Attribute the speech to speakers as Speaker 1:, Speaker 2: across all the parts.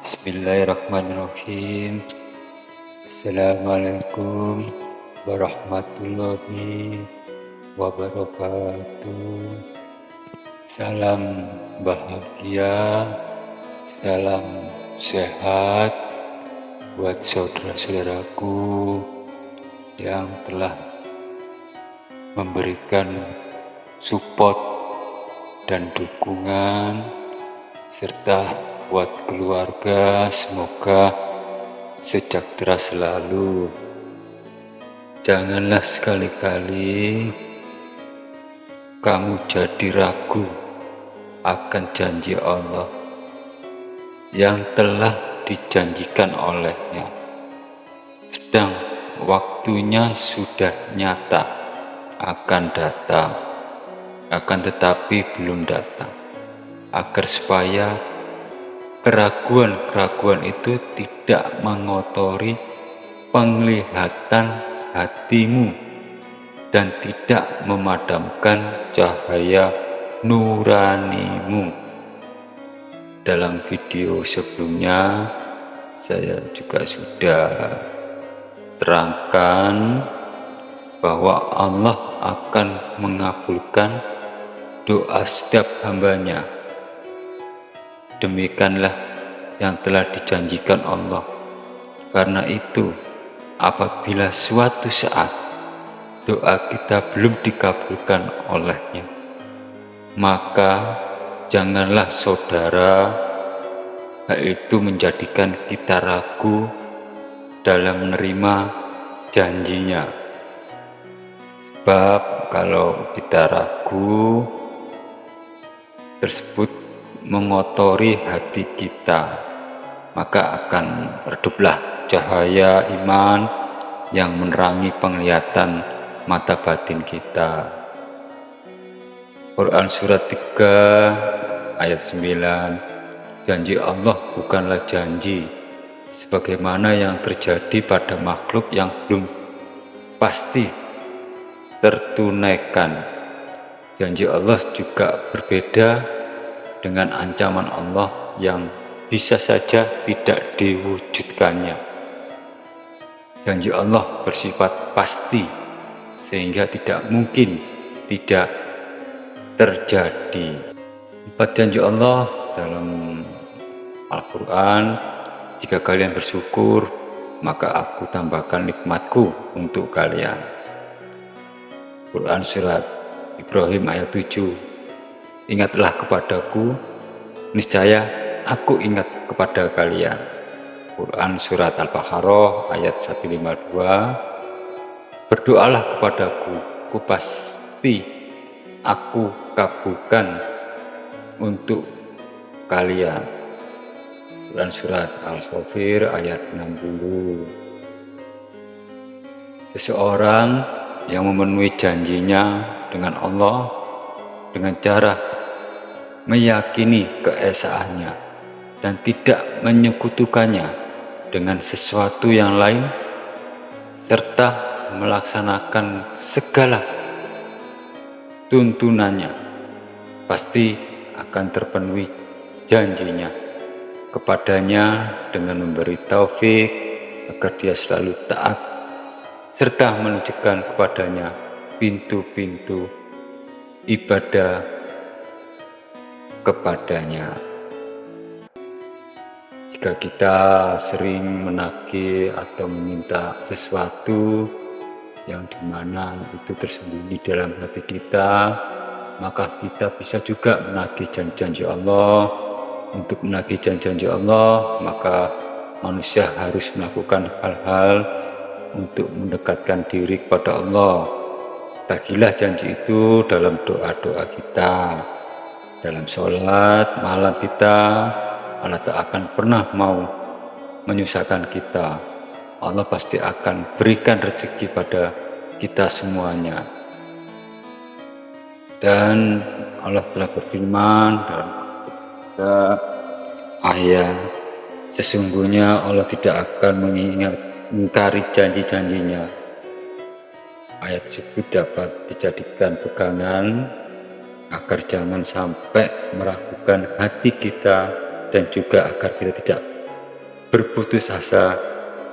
Speaker 1: Bismillahirrahmanirrahim. Assalamualaikum warahmatullahi wabarakatuh. Salam bahagia, salam sehat buat saudara-saudaraku yang telah memberikan support dan dukungan, serta buat keluarga semoga sejahtera selalu. Janganlah sekali-kali kamu jadi ragu akan janji Allah yang telah dijanjikan olehnya. Sedang waktunya sudah nyata akan datang, akan tetapi belum datang. Agar supaya keraguan-keraguan itu tidak mengotori penglihatan hatimu dan tidak memadamkan cahaya nuranimu. Dalam video sebelumnya saya juga sudah terangkan bahwa Allah akan mengabulkan doa setiap hambanya. Demikianlah yang telah dijanjikan Allah. Karena itu, apabila suatu saat doa kita belum dikabulkan olehnya, maka janganlah saudara hal itu menjadikan kita ragu dalam menerima janjinya. Sebab kalau kita ragu, tersebut mengotori hati kita, maka akan reduplah cahaya iman yang menerangi penglihatan mata batin kita. Quran surat 3 ayat 9, janji Allah bukanlah janji sebagaimana yang terjadi pada makhluk yang belum pasti tertunaikan. Janji Allah juga berbeda dengan ancaman Allah yang bisa saja tidak diwujudkannya. Janji Allah bersifat pasti sehingga tidak mungkin tidak terjadi. 4 janji Allah dalam Al-Quran, jika kalian bersyukur maka aku tambahkan nikmatku untuk kalian. Quran surat Ibrahim ayat 7, ingatlah kepadaku, niscaya aku ingat kepada kalian. Quran surat Al-Baqarah ayat 152, berdoalah kepadaku, ku pasti aku kabulkan untuk kalian. Quran surat Al-Ghafir ayat 60. Seseorang yang memenuhi janjinya dengan Allah dengan cara meyakini keesaannya dan tidak menyekutukannya dengan sesuatu yang lain, serta melaksanakan segala tuntunannya, pasti akan terpenuhi janjinya kepadanya dengan memberi taufik agar dia selalu taat serta menunjukkan kepadanya pintu-pintu ibadah kepadanya. Jika kita sering menagih atau meminta sesuatu yang dimana itu tersembunyi dalam hati kita, maka kita bisa juga menagih janji-janji Allah. Untuk menagih janji-janji Allah, maka manusia harus melakukan hal-hal untuk mendekatkan diri kepada Allah. Tagihlah janji itu dalam doa-doa kita, dalam sholat malam kita. Allah tak akan pernah mau menyusahkan kita. Allah pasti akan berikan rezeki pada kita semuanya. Dan Allah telah berfirman dalam ayat, sesungguhnya Allah tidak akan mengingkari janji-janjinya. Ayat tersebut dapat dijadikan pegangan agar jangan sampai meragukan hati kita dan juga agar kita tidak berputus asa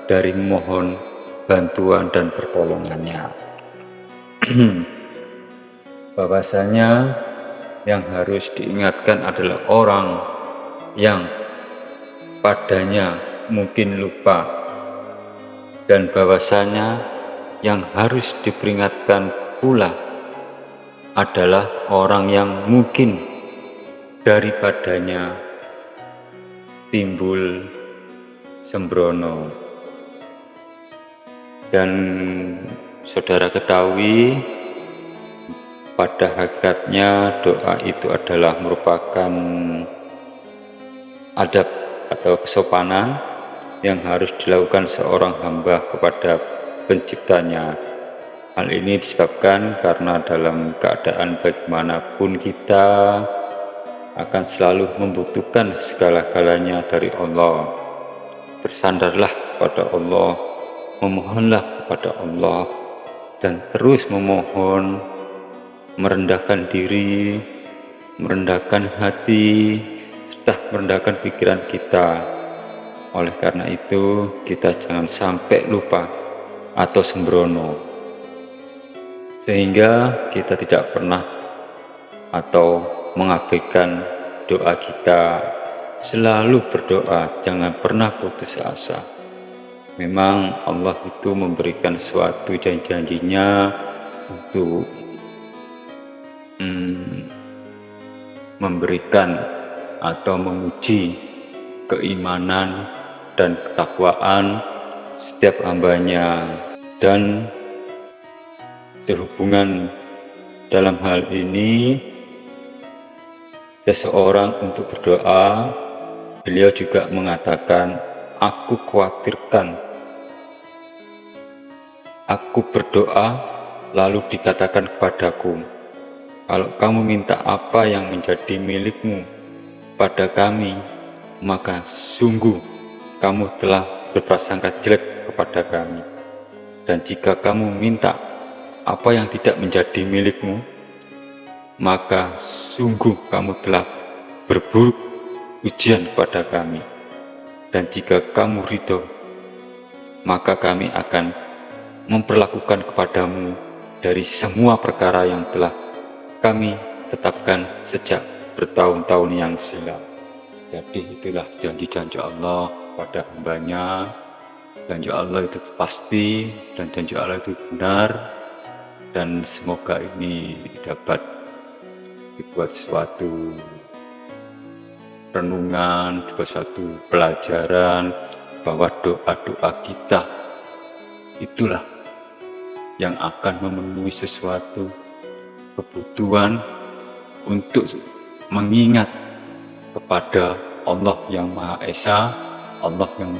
Speaker 1: dari memohon bantuan dan pertolongannya. Bahwasanya yang harus diingatkan adalah orang yang padanya mungkin lupa, dan bahwasanya yang harus diperingatkan pula adalah orang yang mungkin daripadanya timbul sembrono. Dan saudara ketahui, pada hakikatnya doa itu adalah merupakan adab atau kesopanan yang harus dilakukan seorang hamba kepada penciptanya. Hal ini disebabkan karena dalam keadaan bagaimanapun kita akan selalu membutuhkan segala-galanya dari Allah. Bersandarlah pada Allah, memohonlah kepada Allah, dan terus memohon, merendahkan diri, merendahkan hati, serta merendahkan pikiran kita. Oleh karena itu, kita jangan sampai lupa atau sembrono, sehingga kita tidak pernah atau mengabaikan doa kita. Selalu berdoa, jangan pernah putus asa. Memang Allah itu memberikan suatu janji-janjinya untuk memberikan atau menguji keimanan dan ketakwaan setiap hambanya. Dan sehubungan dalam hal ini, seseorang untuk berdoa, beliau juga mengatakan, aku khawatirkan aku berdoa lalu dikatakan kepadaku, kalau kamu minta apa yang menjadi milikmu pada kami, maka sungguh kamu telah berprasangka jelek kepada kami. Dan jika kamu minta apa yang tidak menjadi milikmu, maka sungguh kamu telah berburuk ujian kepada kami. Dan jika kamu ridho, maka kami akan memperlakukan kepadamu dari semua perkara yang telah kami tetapkan sejak bertahun-tahun yang silam. Jadi itulah janji-janji Allah pada hambanya. Janji Allah itu pasti, dan janji Allah itu benar. Dan semoga ini dapat dibuat suatu renungan, dibuat suatu pelajaran, bahwa doa-doa kita itulah yang akan memenuhi sesuatu kebutuhan untuk mengingat kepada Allah yang Maha Esa, Allah yang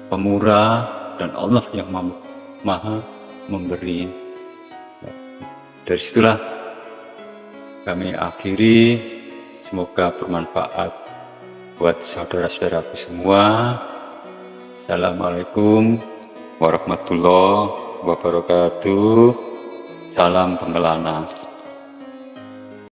Speaker 1: Pemurah, dan Allah yang Maha Memberi. Dari situlah kami akhiri, semoga bermanfaat buat saudara-saudaraku semua. Assalamualaikum warahmatullahi wabarakatuh. Salam pengelana.